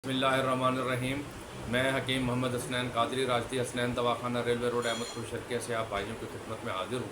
बिस्मिल्लाहिर्रहमानिर्रहीम। मैं हकीम मोहम्मद हसनैन कादरी राजदी हसनैन दवाखाना रेलवे रोड अहमदपुर शर्किया से आप भाइयों की खिदमत में हाजिर हूँ।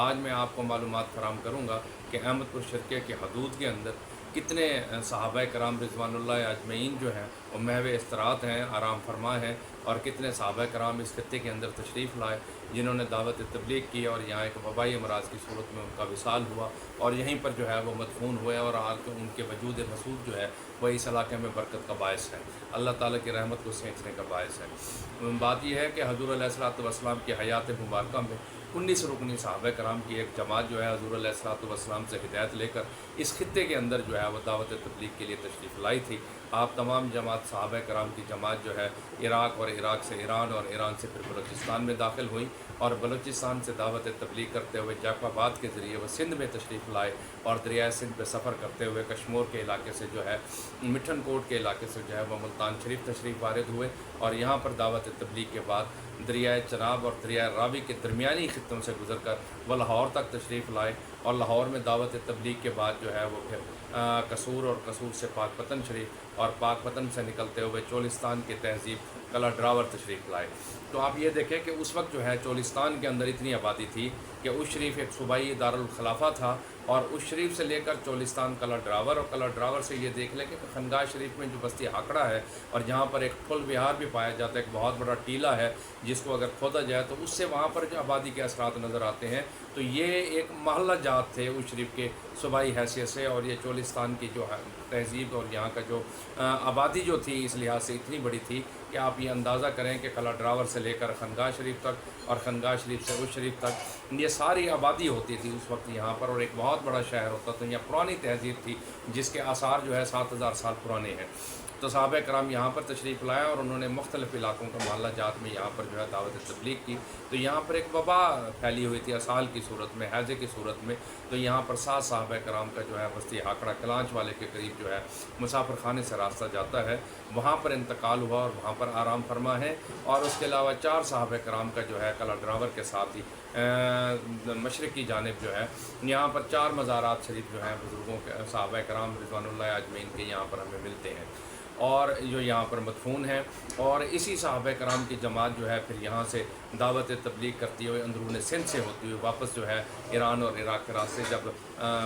आज मैं आपको मालूमात फराम करूँगा कि अहमदपुर शर्किया की हदूद के अंदर कितने सहाबा कराम रिज़वानुल्लाह अजमईन जो हैं वो महव इस्तरात हैं, आराम फरमा हैं, और कितने सहाबा कराम इस खत्ते के अंदर तशरीफ़ लाए जिन्होंने दावत तबलीग की और यहाँ एक वबाई अमराज की सूरत में उनका विसाल हुआ और यहीं पर जो है वो मदफून हुए और हाल के उनके वजूद मसूद जो है वह इस इलाके में बरकत का बायस है, अल्लाह ताला की रहमत को सेंचने का बायस है। बात यह है कि हज़ूर अलैहिस्सलातु वस्सलाम की हयात मुबारक में 19 रुकनी सहाबा कराम की एक जमात जो है हज़ूर अलैहिस्सलातु वस्सलाम से हिदायत लेकर इस खत्ते के अंदर जो है वह दावत तबलीग के लिए तशरीफ़ लाई थी। आप तमाम जमात सहाबा कराम की जमात जो है इराक़ और इराक़ से ईरान और ईरान से फिर बलूचिस्तान में दाखिल हुई और बलूचिस्तान से दावत तबलीग करते हुए जैकबाबाद के ज़रिए वह सिंध में तशरीफ़ लाए और दरिया सिंध पर सफ़र करते हुए कश्मीर के इलाके से जो है मिठन कोट के इलाके से जो है वह मुल्तान शरीफ तशरीफ़ वारिद हुए और यहाँ पर दावत तबलीग के बाद दरियाए चनाब और दरियाए रावी के दरमियानी ख़ित्तों से गुजर कर वह लाहौर तक तशरीफ़ लाए और लाहौर में दावत तबलीग के बाद जो है वो फिर कसूर और कसूर से पाकपतन शरीफ और पाकपतन से निकलते हुए चोलिस्तान के तहज़ीब कला ड्रावर तशरीफ़ लाए। तो आप ये देखें कि उस वक्त जो है चोलिस्तान के अंदर इतनी आबादी थी कि उस शरीफ एक सूबाई दारुल खिलाफा था और उस शरीफ से लेकर चोलिस्तान कला ड्रावर और कला ड्रावर से ये देख लें कि खनगाह शरीफ में जो बस्ती हाकड़ा है और जहाँ पर एक फुल विहार भी पाया जाता है, एक बहुत बड़ा टीला है जिसको अगर खोदा जाए तो उससे वहाँ पर जो आबादी के असरात नज़र आते हैं। तो ये एक महल्ला जात थे उस शरीफ के सूबाई हैसियत से और ये चोलिस्तान की जो तहज़ीब और यहाँ का जो आबादी जो थी इस लिहाज से इतनी बड़ी थी कि आप ये अंदाज़ा करें कि कला ड्रावर से लेकर खनगाह शरीफ तक और खनगाह शरीफ से उस शरीफ तक ये सारी आबादी होती थी उस वक्त यहाँ पर और एक बहुत बड़ा शहर होता था। यहाँ पुरानी तहज़ीब थी जिसके आसार जो है 7000 साल पुराने हैं। तो सहाबा कराम यहाँ पर तशरीफ़ लाया और उन्होंने मुख्तलिफ़ इलाकों का मोहल्ला जात में यहाँ पर जो है दावत तबलीग की। तो यहाँ पर एक वबा फैली हुई थी असाल की सूरत में, हैज़े की सूरत में। तो यहाँ पर 7 सहाबा कराम का जो है बस्ती हाकड़ा कलांच वाले के करीब जो है मुसाफिर खाने से रास्ता जाता है, वहाँ पर इंतकाल हुआ और वहाँ पर आराम फरमा है। और उसके अलावा 4 सहाबा कराम का जो है कला ड्रावर के साथ ही मशरक़ की जानिब जो है यहाँ पर 4 मज़ारात शरीफ जो हैं बुज़ुर्गों के सहाबा कराम रिज़वानुल्लाह अजमईन के यहाँ पर हमें मिलते हैं और जो यहाँ पर मदफून है। और इसी सहाबा कराम की जमात जो है फिर यहाँ से दावत तबलीग करती हुए अंदरून सिंध से होती हुई वापस जो है ईरान और इराक़ के रास्ते जब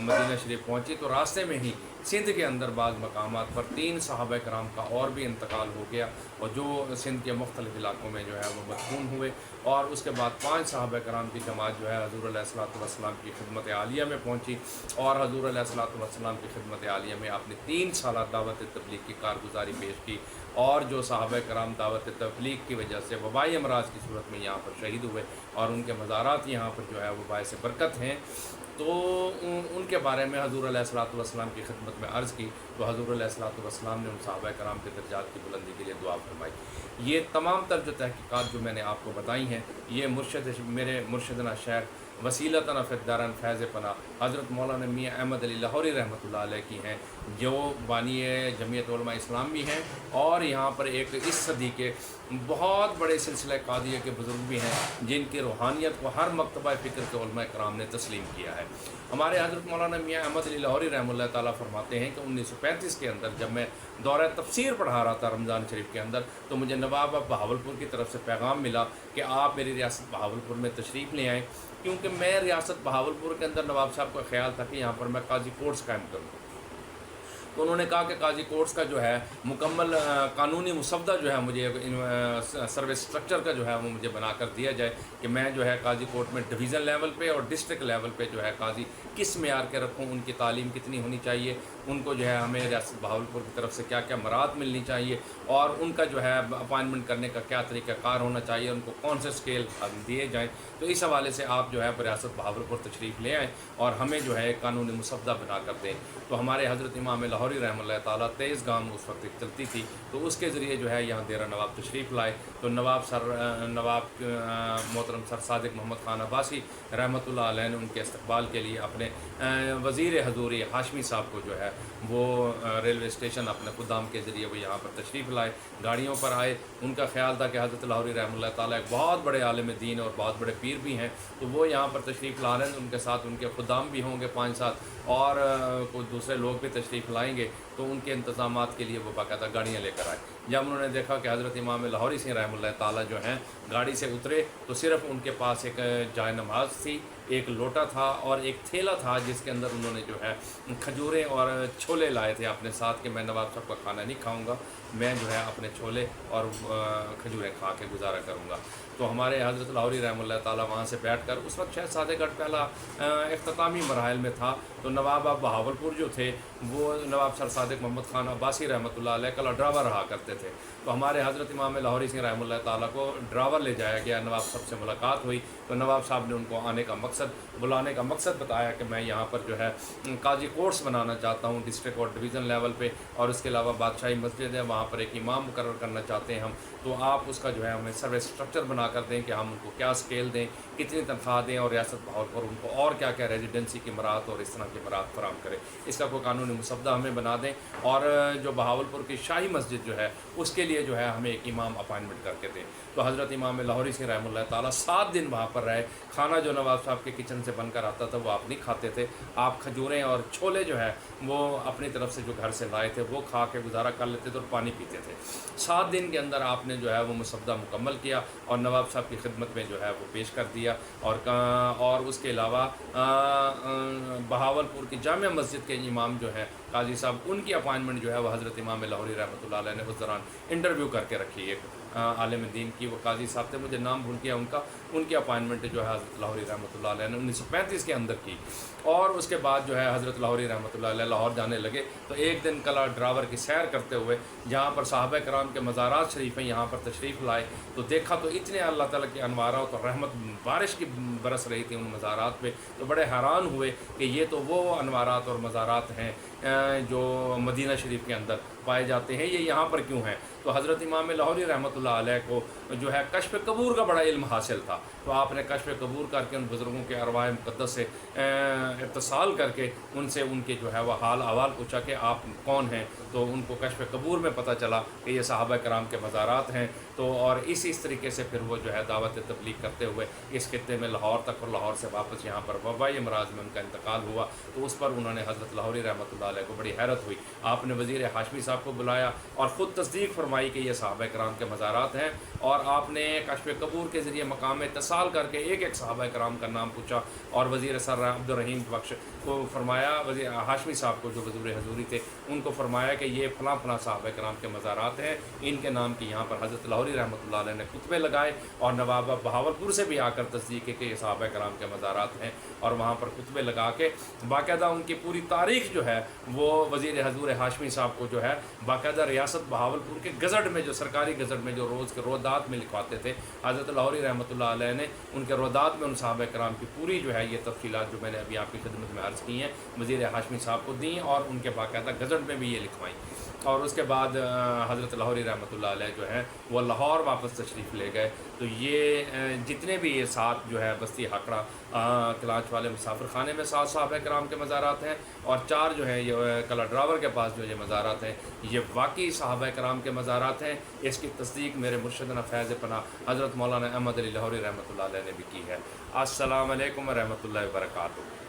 मदीना शरीफ पहुँची तो रास्ते में ही सिंध के अंदर बाज़ मकामात पर 3 सहाबा कराम का और भी इंतकाल हो गया और जो सिंध के मुख्तलिफ़ इलाकों में जो है वो मदफून हुए। और उसके बाद 5 सहाबा कराम की जमात जो है हज़ूर अलैहिस्सलातु वस्सलाम की खिदमत आलिया में पहुँची और हज़ूर अलैहिस्सलातु वस्सलाम की खिदमत आलिया में आपने 3 साल दावत तबलीग की कारगुजारी पेश की। और जो सहाबा कराम दावत तबलीग की वजह से वबाई अमराज की सूरत में यहाँ पर शहीद हुए और उनके मज़ारात यहाँ पर जो है वो बायस बरकत हैं। तो उनके बारे में हज़ूर अलैहिस्सलातु वस्सलाम की खिदमत में अर्ज़ की तो हज़ूर अलैहिस्सलातु वस्सलाम ने उन सहाबा कराम के दर्जात की बुलंदी के लिए दुआ फरमाई। ये तमाम तर जो तहक़ीक़ात जो मैंने आपको बताई हैं ये मेरे मुर्शिदना शेख वसीलतन फ़िद्दारन फैज़ पना हज़रत मौलाना मियाँ अहमद अली लाहौरी रहमतुल्लाह अलैह की हैं जो बानी जमीयत उलमा इस्लाम भी हैं और यहाँ पर एक इस सदी के बहुत बड़े सिलसिला कादिया के बुज़ुर्ग भी हैं जिनकी रूहानियत को हर मकतबा फ़िक्र के उलमा कराम ने तस्लीम किया है। हमारे हज़रत मौलाना मियाँ अहमद अली लाहौरी रहमतुल्लाह ताला फरमाते हैं कि 1935 के अंदर जब मैं दौरा तफसीर पढ़ा रहा था रमज़ान शरीफ के अंदर तो मुझे नवाब बहावलपुर की तरफ से पैगाम मिला कि आप मेरी रियासत बहावलपुर में तशरीफ़ ले आएँ, क्योंकि मैं रियासत बहावलपुर के अंदर नवाब साहब का ख्याल था कि यहाँ पर मैं काजी कोर्ट्स कायम करूँ। तो उन्होंने कहा कि काजी कोर्ट्स का जो है मुकम्मल कानूनी मुसवदा जो है मुझे सर्विस स्ट्रक्चर का जो है वो मुझे बना कर दिया जाए कि मैं जो है काजी कोर्ट में डिवीज़न लेवल पे और डिस्ट्रिक्ट लेवल पे जो है काजी किस मेयार के रखूँ, उनकी तालीम कितनी होनी चाहिए, उनको जो है हमें रियासत बहावलपुर की तरफ से क्या क्या मराहत मिलनी चाहिए और उनका जो है अपॉइंटमेंट करने का क्या तरीक़ाकार होना चाहिए, उनको कौन से स्केल दिए जाएँ। तो इस हवाले से आप जो है रियासत बहावलपुर तशरीफ़ ले आएँ और हमें जो है कानूनी मुसवदा बना कर दें। तो हमारे हज़रत इमाम लाहौरी रहमतुल्लाह ताला 23 गाम उस वक्त चलती थी तो उसके ज़रिए जो है यहाँ देरा नवाब तशरीफ़ लाए। तो नवाब मोहतरम सर सादिक मोहम्मद खान अब्बासी रहमतुल्लाह अलैह ने उनके इस्तकबाल के लिए अपने वज़ीर हज़ूरी हाशमी साहब को जो है वो रेलवे स्टेशन अपने खुदाम के ज़रिए वो यहाँ पर तशरीफ़ लाए, गाड़ियों पर आए। उनका ख्याल था कि हज़रत लाहौरी रहमतुल्लाह ताला एक बहुत बड़े आलिम दीन और बहुत बड़े पीर भी हैं, तो वो यहाँ पर तशरीफ़ ला रहे हैं, उनके साथ उनके खुदाम भी होंगे 5-7 और कुछ दूसरे लोग भी तशरीफ़ लाएँगे। تو ان کے انتظامات کے لیے وہ باقاعدہ گاڑیاں لے کر آئے۔ جب انہوں نے دیکھا کہ حضرت امام لاہوری سی رحمۃ اللہ تعالیٰ جو ہیں گاڑی سے اترے تو صرف ان کے پاس ایک جائے نماز تھی، ایک لوٹا تھا اور ایک تھیلا تھا جس کے اندر انہوں نے جو ہے کھجوریں اور چھولے لائے تھے اپنے ساتھ کہ میں نواب صاحب کا کھانا نہیں کھاؤں گا، میں جو ہے اپنے چھولے اور کھجوریں کھا کے گزارا کروں گا۔ تو ہمارے حضرت لاہوری رحمۃ اللہ تعالیٰ وہاں سے بیٹھ کر، اس وقت شہزادے گڑھ پہلا اختتامی مراحل میں تھا، تو نواب بہاولپور جو تھے وہ نواب سر صادق محمد خان عباسی رحمۃ اللہ علیہ کا ڈرائیور رہا کرتے تھے۔ تو ہمارے حضرت امام لاہوری سنگھ رحمۃ اللہ تعالیٰ کو ڈرائیور لے جایا گیا، نواب صاحب سے ملاقات ہوئی تو نواب صاحب نے ان کو آنے کا مقصد، بلانے کا مقصد بتایا کہ میں یہاں پر جو ہے قاضی کورس بنانا چاہتا ہوں ڈسٹرکٹ اور ڈویژن لیول پہ، اور اس کے علاوہ بادشاہی مسجد ہے وہاں پر ایک امام مقرر کرنا چاہتے ہیں ہم، تو آپ اس کا جو ہے ہمیں سروے اسٹرکچر بنا کر دیں کہ ہم ان کو کیا اسکیل دیں، کتنی تنخواہ دیں، اور ریاست بہاولپور ان کو اور کیا کیا ریزیڈنسی کی مراعات اور اس طرح کی مراعات فراہم کرے، اس کا کوئی قانونی مسودہ ہمیں بنا دیں، اور جو بہاولپور کی شاہی مسجد جو ہے اس کے لیے جو ہے ہمیں ایک امام اپائنٹمنٹ کر کے دیں۔ تو حضرت امام لاہوری سنگھ رحمۃ اللہ تعالیٰ 7 دن وہاں پر رہے۔ کھانا جو نواب صاحب کے کچن سے بن کر آتا تھا وہ آپ نہیں کھاتے تھے، آپ کھجوریں اور چھولے جو ہے وہ اپنی طرف سے جو گھر سے لائے تھے وہ کھا کے گزارا کر لیتے تھے اور پانی پیتے تھے۔ 7 دن کے اندر آپ نے جو ہے وہ مسودہ مکمل کیا اور نواب صاحب کی خدمت میں جو ہے وہ پیش کر دیا، اور اس کے علاوہ بہاولپور کی جامع مسجد کے امام جو ہے قاضی صاحب، ان کی اپائنٹمنٹ جو ہے وہ حضرت امام لاہوری رحمۃ اللہ علیہ نے اس دوران انٹرویو کر کے رکھی، ایک عالم دین کی وہ قاضی صاحب تھے، مجھے نام بھول گیا ان کی اپائنٹمنٹ جو ہے حضرت لاہوری رحمۃ اللہ علیہ نے 1935 کے اندر کی، اور اس کے بعد جو ہے حضرت لاہوری رحمۃ اللہ علیہ لاہور جانے لگے تو ایک دن کلا ڈرائیور کی سیر کرتے ہوئے جہاں پر صحابہ کرام کے مزارات شریف ہیں یہاں پر تشریف لائے تو دیکھا تو اتنے اللہ تعالیٰ کے انوارات اور رحمت بارش کی برس رہی تھی ان مزارات پہ، تو بڑے حیران ہوئے کہ یہ تو وہ انوارات اور مزارات ہیں جو مدینہ شریف کے اندر پائے جاتے ہیں، یہ یہاں پر کیوں ہیں؟ تو حضرت امام لاہوری رحمۃ اللہ علیہ کو جو ہے کشف قبور کا بڑا علم حاصل تھا، تو آپ نے کشف قبور کر کے ان بزرگوں کے ارواح مقدس سے اتصال کر کے ان سے ان کے جو ہے وہ حال احوال پوچھا کہ آپ کون ہیں، تو ان کو کشف قبور میں پتہ چلا کہ یہ صحابہ کرام کے مزارات ہیں، تو اور اس طریقے سے پھر وہ جو ہے دعوت تبلیغ کرتے ہوئے اس خطے میں لاہور تک، اور لاہور سے واپس یہاں پر وبائی امراض میں ان کا انتقال ہوا، تو اس پر انہوں نے حضرت لاہوری رحمۃ اللہ علیہ کو بڑی حیرت ہوئی، آپ نے وزیر ہاشمی صاحب کو بلایا اور خود تصدیق فرمائی کہ یہ صحابہ کرام کے مزارات ہیں، اور آپ نے کشف قبور کے ذریعے مقام اتصال کر کے ایک ایک صحابہ کرام کا نام پوچھا، اور وزیر سر عبدالرحیم بخش کو فرمایا، وزیر ہاشمی صاحب کو جو وزیر حضوری تھے ان کو فرمایا کہ یہ فلاں فلاں صحابہ کرام کے مزارات ہیں، ان کے نام کی یہاں پر حضرت لاہوری رحمۃ اللہ علیہ نے خطبے لگائے، اور نواب بہاولپور سے بھی آ کر تصدیق ہے کہ یہ صحابہ کرام کے مزارات ہیں، اور وہاں پر خطبے لگا کے باقاعدہ ان کی پوری تاریخ جو ہے وہ وزیر حضور ہاشمی صاحب کو جو ہے باقاعدہ ریاست بہاولپور کے گزٹ میں، جو سرکاری گزٹ میں جو روز کے رودات میں لکھواتے تھے، حضرت لاہوری رحمۃ اللہ علیہ نے ان کے رودات میں ان صحابہ کرام کی پوری جو ہے یہ تفصیلات جو میں نے ابھی آپ کی خدمت میں عرض کی ہیں وزیر ہاشمی صاحب کو دیں، اور ان کے باقاعدہ گزٹ میں بھی یہ لکھوائیں، اور اس کے بعد حضرت لاہوری رحمۃ اللہ علیہ جو ہے وہ لاہور واپس تشریف لے گئے۔ تو یہ جتنے بھی یہ 7 جو ہے بستی ہاکڑا کلانچ والے مسافر خانے میں 7 صحابہ کرام کے مزارات ہیں، اور 4 جو ہیں یہ کلا ڈرائیور کے پاس جو یہ مزارات ہیں یہ واقعی صحابہ کرام کے مزارات ہیں، اس کی تصدیق میرے مرشدنا فیض پناہ حضرت مولانا احمد علی لاہوری رحمۃ اللہ علیہ نے بھی کی ہے۔ السلام علیکم ورحمۃ اللہ وبرکاتہ۔